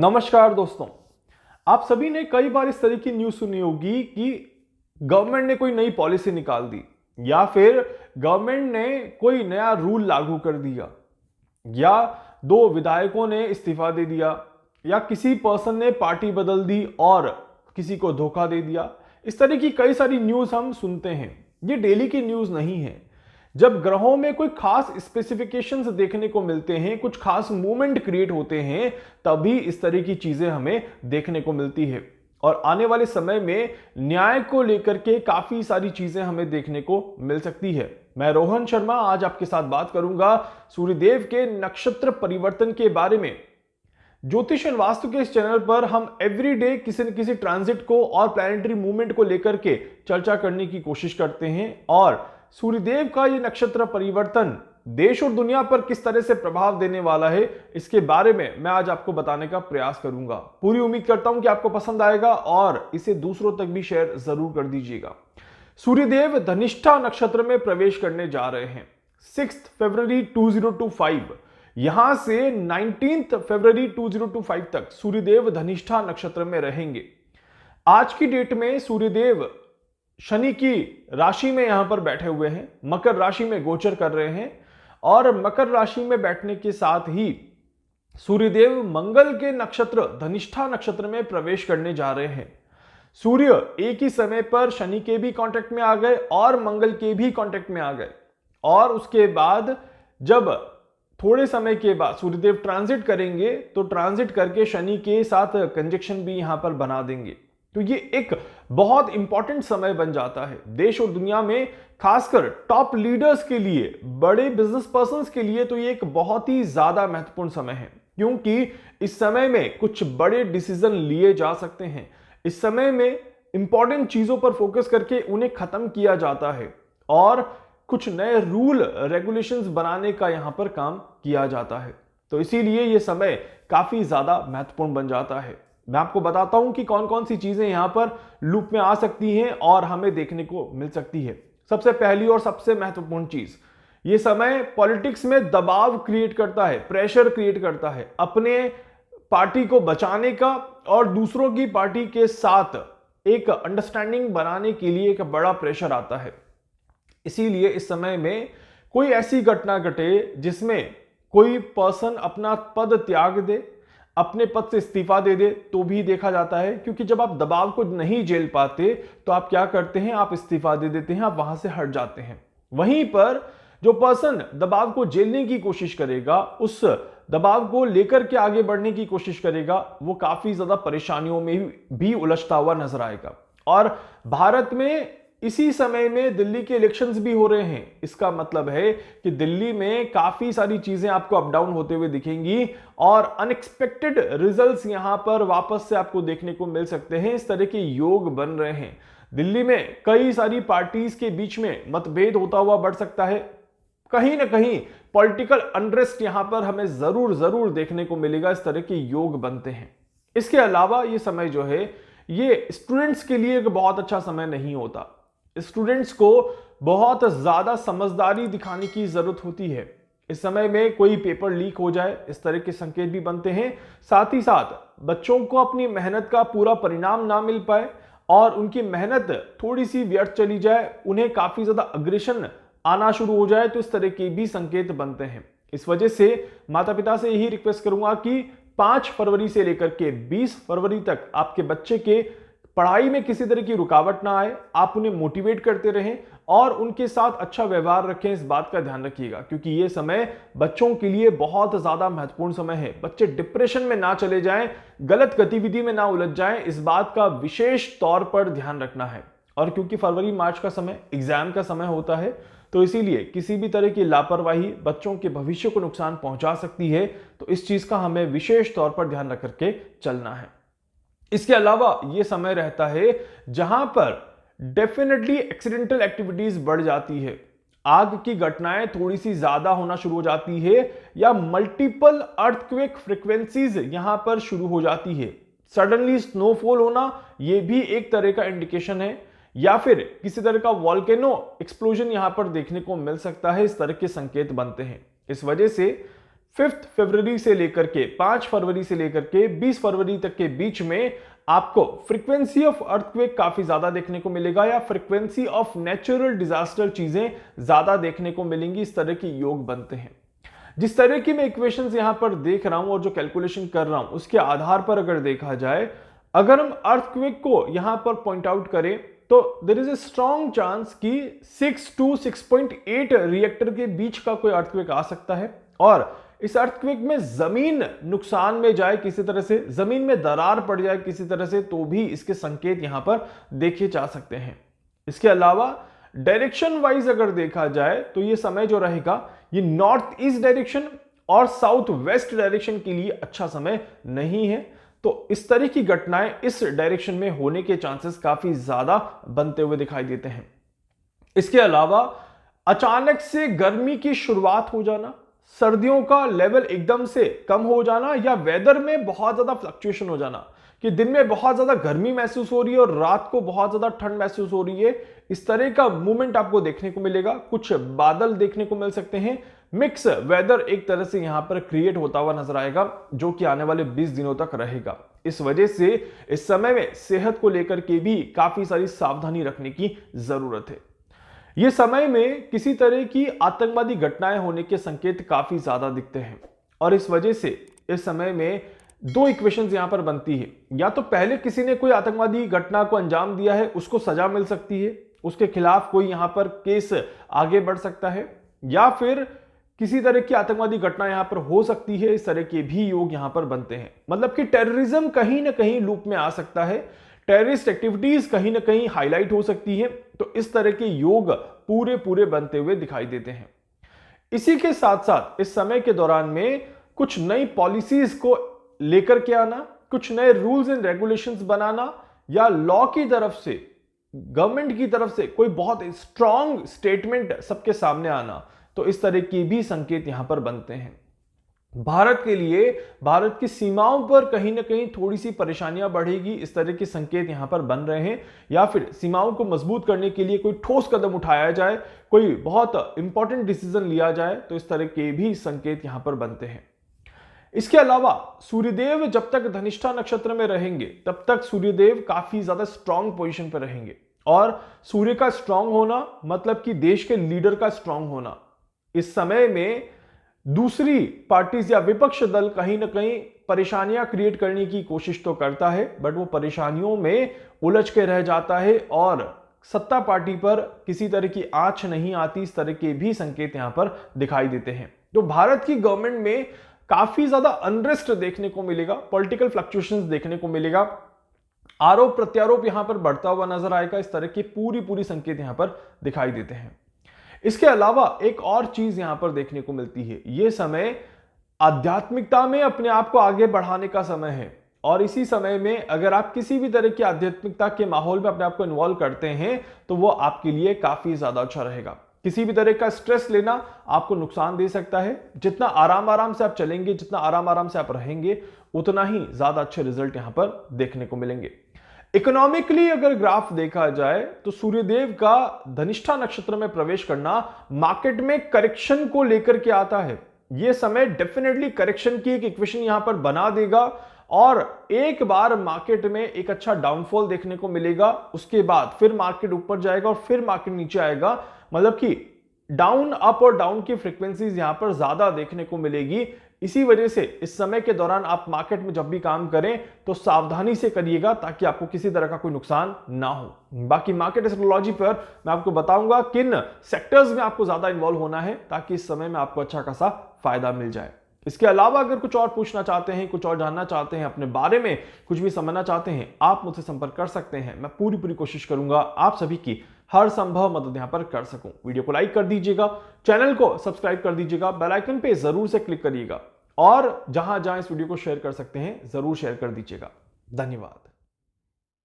नमस्कार दोस्तों। आप सभी ने कई बार इस तरह की न्यूज़ सुनी होगी कि गवर्नमेंट ने कोई नई पॉलिसी निकाल दी या फिर गवर्नमेंट ने कोई नया रूल लागू कर दिया या दो विधायकों ने इस्तीफा दे दिया या किसी पर्सन ने पार्टी बदल दी और किसी को धोखा दे दिया। इस तरह की कई सारी न्यूज़ हम सुनते हैं। ये डेली की न्यूज़ नहीं है। जब ग्रहों में कोई खास स्पेसिफिकेशंस देखने को मिलते हैं, कुछ खास मूवमेंट क्रिएट होते हैं, तभी इस तरह की चीजें हमें देखने को मिलती है। और आने वाले समय में न्याय को लेकर के काफी सारी चीजें हमें देखने को मिल सकती है। मैं रोहन शर्मा आज आपके साथ बात करूंगा सूर्यदेव के नक्षत्र परिवर्तन के बारे में। ज्योतिष एंड वास्तु के इस चैनल पर हम एवरीडे किसी न किसी ट्रांजिट को और प्लैनेटरी मूवमेंट को लेकर के चर्चा करने की कोशिश करते हैं और सूर्यदेव का ये नक्षत्र परिवर्तन देश और दुनिया पर किस तरह से प्रभाव देने वाला है, इसके बारे में मैं आज आपको बताने का प्रयास करूंगा। पूरी उम्मीद करता हूं कि आपको पसंद आएगा और इसे दूसरों तक भी शेयर जरूर कर दीजिएगा। सूर्यदेव धनिष्ठा नक्षत्र में प्रवेश करने जा रहे हैं 6 फरवरी 2025। यहां से 19 फरवरी 2025 तक सूर्यदेव धनिष्ठा नक्षत्र में रहेंगे। आज की डेट में सूर्यदेव शनि की राशि में यहां पर बैठे हुए हैं, मकर राशि में गोचर कर रहे हैं और मकर राशि में बैठने के साथ ही सूर्यदेव मंगल के नक्षत्र धनिष्ठा नक्षत्र में प्रवेश करने जा रहे हैं। सूर्य एक ही समय पर शनि के भी कांटेक्ट में आ गए और मंगल के भी कांटेक्ट में आ गए और उसके बाद जब थोड़े समय के बाद सूर्यदेव ट्रांजिट करेंगे तो ट्रांजिट करके शनि के साथ कंजक्शन भी यहां पर बना देंगे। तो ये एक बहुत इंपॉर्टेंट समय बन जाता है देश और दुनिया में, खासकर टॉप लीडर्स के लिए, बड़े बिजनेस पर्संस के लिए। तो ये एक बहुत ही ज्यादा महत्वपूर्ण समय है क्योंकि इस समय में कुछ बड़े डिसीजन लिए जा सकते हैं। इस समय में इंपॉर्टेंट चीजों पर फोकस करके उन्हें खत्म किया जाता है और कुछ नए रूल रेगुलेशंस बनाने का यहां पर काम किया जाता है। तो इसीलिए यह समय काफी ज्यादा महत्वपूर्ण बन जाता है। मैं आपको बताता हूं कि कौन कौन सी चीजें यहां पर लूप में आ सकती हैं और हमें देखने को मिल सकती है। सबसे पहली और सबसे महत्वपूर्ण चीज, यह समय पॉलिटिक्स में दबाव क्रिएट करता है, प्रेशर क्रिएट करता है अपने पार्टी को बचाने का और दूसरों की पार्टी के साथ एक अंडरस्टैंडिंग बनाने के लिए एक बड़ा प्रेशर आता है। इसीलिए इस समय में कोई ऐसी घटना घटे जिसमें कोई पर्सन अपना पद त्याग दे, अपने पद से इस्तीफा दे दे, तो भी देखा जाता है। क्योंकि जब आप दबाव को नहीं झेल पाते तो आप क्या करते हैं, आप इस्तीफा दे देते हैं, आप वहां से हट जाते हैं। वहीं पर जो पर्सन दबाव को झेलने की कोशिश करेगा, उस दबाव को लेकर के आगे बढ़ने की कोशिश करेगा, वो काफी ज्यादा परेशानियों में भी उलझता हुआ नजर आएगा। और भारत में इसी समय में दिल्ली के इलेक्शंस भी हो रहे हैं। इसका मतलब है कि दिल्ली में काफी सारी चीजें आपको अप डाउन होते हुए दिखेंगी और अनएक्सपेक्टेड रिजल्ट्स यहां पर वापस से आपको देखने को मिल सकते हैं। इस तरह के योग बन रहे हैं। दिल्ली में कई सारी पार्टीज के बीच में मतभेद होता हुआ बढ़ सकता है। कहीं ना कहीं पॉलिटिकल अनरेस्ट यहां पर हमें जरूर देखने को मिलेगा। इस तरह के योग बनते हैं। इसके अलावा ये समय जो है, ये स्टूडेंट्स के लिए एक बहुत अच्छा समय नहीं होता। स्टूडेंट्स को बहुत ज्यादा समझदारी दिखाने की जरूरत होती है। इस समय में कोई पेपर लीक हो जाए, इस तरह के संकेत भी बनते हैं। साथ ही साथ बच्चों को अपनी मेहनत का पूरा परिणाम ना मिल पाए और उनकी मेहनत थोड़ी सी व्यर्थ चली जाए, उन्हें काफी ज्यादा अग्रेशन आना शुरू हो जाए, तो इस तरह के भी संकेत बनते हैं। इस वजह से माता पिता से यही रिक्वेस्ट करूंगा कि 5 फरवरी से लेकर के 20 फरवरी तक आपके बच्चे के पढ़ाई में किसी तरह की रुकावट ना आए। आप उन्हें मोटिवेट करते रहें और उनके साथ अच्छा व्यवहार रखें। इस बात का ध्यान रखिएगा क्योंकि यह समय बच्चों के लिए बहुत ज्यादा महत्वपूर्ण समय है। बच्चे डिप्रेशन में ना चले जाएं, गलत गतिविधि में ना उलझ जाएं, इस बात का विशेष तौर पर ध्यान रखना है। और क्योंकि फरवरी मार्च का समय एग्जाम का समय होता है, तो इसीलिए किसी भी तरह की लापरवाही बच्चों के भविष्य को नुकसान पहुंचा सकती है। तो इस चीज का हमें विशेष तौर पर ध्यान रख करके चलना है। इसके अलावा यह समय रहता है जहां पर डेफिनेटली एक्सीडेंटल एक्टिविटीज बढ़ जाती है। आग की घटनाएं थोड़ी सी ज्यादा होना शुरू हो जाती है या मल्टीपल अर्थक्वेक फ्रीक्वेंसीज यहां पर शुरू हो जाती है। सडनली स्नोफॉल होना यह भी एक तरह का इंडिकेशन है या फिर किसी तरह का वॉल्केनो एक्सप्लोजन यहां पर देखने को मिल सकता है। इस तरह के संकेत बनते हैं। इस वजह से 5 फरवरी से लेकर के 5 फरवरी से लेकर के 20 फरवरी तक के बीच में आपको फ्रीक्वेंसी ऑफ अर्थक्वेक काफी ज्यादा देखने को मिलेगा, या फ्रीक्वेंसी ऑफ नेचुरल डिजास्टर चीजें ज्यादा देखने को मिलेंगी। इस तरह के योग बनते हैं। जिस तरह की मैं इक्वेशंस यहां पर देख रहा हूं और जो कैलकुलेशन कर रहा हूं उसके आधार पर अगर देखा जाए, अगर हम अर्थक्वेक को यहां पर पॉइंट आउट करें तो there is a strong chance कि 6 to 6.8 रिएक्टर के बीच का कोई अर्थक्वेक आ सकता है, और इस अर्थक्वेक में जमीन नुकसान में जाए किसी तरह से, जमीन में दरार पड़ जाए किसी तरह से, तो भी इसके संकेत यहां पर देखे जा सकते हैं। इसके अलावा डायरेक्शन वाइज अगर देखा जाए तो यह समय जो रहेगा ये नॉर्थ ईस्ट डायरेक्शन और साउथ वेस्ट डायरेक्शन के लिए अच्छा समय नहीं है। तो इस तरह की घटनाएं इस डायरेक्शन में होने के चांसेस काफी ज्यादा बनते हुए दिखाई देते हैं। इसके अलावा अचानक से गर्मी की शुरुआत हो जाना, सर्दियों का लेवल एकदम से कम हो जाना, या वेदर में बहुत ज्यादा फ्लक्चुएशन हो जाना कि दिन में बहुत ज्यादा गर्मी महसूस हो रही है और रात को बहुत ज्यादा ठंड महसूस हो रही है, इस तरह का मूवमेंट आपको देखने को मिलेगा। कुछ बादल देखने को मिल सकते हैं, मिक्स वेदर एक तरह से यहां पर क्रिएट होता हुआ नजर आएगा, जो कि आने वाले 20 दिनों तक रहेगा। इस वजह से इस समय में सेहत को लेकर के भी काफी सारी सावधानी रखने की जरूरत है। यह समय में किसी तरह की आतंकवादी घटनाएं होने के संकेत काफी ज्यादा दिखते हैं, और इस वजह से इस समय में दो इक्वेशंस यहां पर बनती है। या तो पहले किसी ने कोई आतंकवादी घटना को अंजाम दिया है, उसको सजा मिल सकती है, उसके खिलाफ कोई यहां पर केस आगे बढ़ सकता है, या फिर किसी तरह की आतंकवादी घटना यहां पर हो सकती है। इस तरह के भी योग यहां पर बनते हैं, मतलब कि टेररिज्म कहीं ना कहीं लूप में आ सकता है, टेररिस्ट एक्टिविटीज कहीं ना कहीं हाईलाइट हो सकती है। तो इस तरह के योग पूरे बनते हुए दिखाई देते हैं। इसी के साथ साथ इस समय के दौरान में कुछ नई पॉलिसीज को लेकर के आना, कुछ नए रूल्स एंड रेगुलेशंस बनाना, या लॉ की तरफ से, गवर्नमेंट की तरफ से कोई बहुत स्ट्रॉन्ग स्टेटमेंट सबके सामने आना, तो इस तरह की भी संकेत यहां पर बनते हैं। भारत के लिए, भारत की सीमाओं पर कहीं ना कहीं थोड़ी सी परेशानियां बढ़ेगी, इस तरह के संकेत यहां पर बन रहे हैं, या फिर सीमाओं को मजबूत करने के लिए कोई ठोस कदम उठाया जाए, कोई बहुत इंपॉर्टेंट डिसीजन लिया जाए, तो इस तरह के भी संकेत यहां पर बनते हैं। इसके अलावा सूर्यदेव जब तक धनिष्ठा नक्षत्र में रहेंगे तब तक सूर्यदेव काफी ज्यादा स्ट्रांग पोजीशन पर रहेंगे, और सूर्य का स्ट्रांग होना मतलब कि देश के लीडर का स्ट्रांग होना। इस समय में दूसरी पार्टीज या विपक्ष दल कहीं ना कहीं परेशानियां क्रिएट करने की कोशिश तो करता है, बट वो परेशानियों में उलझ के रह जाता है और सत्ता पार्टी पर किसी तरह की आंच नहीं आती। इस तरह के भी संकेत यहां पर दिखाई देते हैं। तो भारत की गवर्नमेंट में काफी ज्यादा अनरेस्ट देखने को मिलेगा, पॉलिटिकल फ्लक्चुएशंस देखने को मिलेगा, आरोप प्रत्यारोप यहां पर बढ़ता हुआ नजर आएगा। इस तरह की पूरी संकेत यहां पर दिखाई देते हैं। इसके अलावा एक और चीज यहां पर देखने को मिलती है, यह समय आध्यात्मिकता में अपने आप को आगे बढ़ाने का समय है, और इसी समय में अगर आप किसी भी तरह की आध्यात्मिकता के माहौल में अपने आप को इन्वॉल्व करते हैं तो वो आपके लिए काफी ज्यादा अच्छा रहेगा। किसी भी तरह का स्ट्रेस लेना आपको नुकसान दे सकता है। जितना आराम से आप चलेंगे, जितना आराम से आप रहेंगे, उतना ही ज्यादा अच्छे रिजल्ट यहां पर देखने को मिलेंगे। इकोनॉमिकली अगर ग्राफ देखा जाए तो सूर्यदेव का धनिष्ठा नक्षत्र में प्रवेश करना मार्केट में करेक्शन को लेकर के आता है। यह समय डेफिनेटली करेक्शन की एक इक्वेशन यहां पर बना देगा, और एक बार मार्केट में एक अच्छा डाउनफॉल देखने को मिलेगा, उसके बाद फिर मार्केट ऊपर जाएगा और फिर मार्केट नीचे आएगा। मतलब कि डाउन अप और डाउन की फ्रीक्वेंसीज यहां पर ज्यादा देखने को मिलेगी। इसी वजह से इस समय के दौरान आप मार्केट में जब भी काम करें तो सावधानी से करिएगा, ताकि आपको किसी तरह का कोई नुकसान ना हो। बाकी मार्केट एस्ट्रोलॉजी पर मैं आपको बताऊंगा किन सेक्टर्स में आपको ज्यादा इन्वॉल्व होना है, ताकि इस समय में आपको अच्छा खासा फायदा मिल जाए। इसके अलावा अगर कुछ और पूछना चाहते हैं, कुछ और जानना चाहते हैं, अपने बारे में कुछ भी समझना चाहते हैं, आप मुझसे संपर्क कर सकते हैं। मैं पूरी कोशिश करूंगा आप सभी की हर संभव मदद यहां पर कर सकूं। वीडियो को लाइक कर दीजिएगा, चैनल को सब्सक्राइब कर दीजिएगा, बेल आइकन पे जरूर से क्लिक करिएगा, और जहां जहां इस वीडियो को शेयर कर सकते हैं जरूर शेयर कर दीजिएगा। धन्यवाद।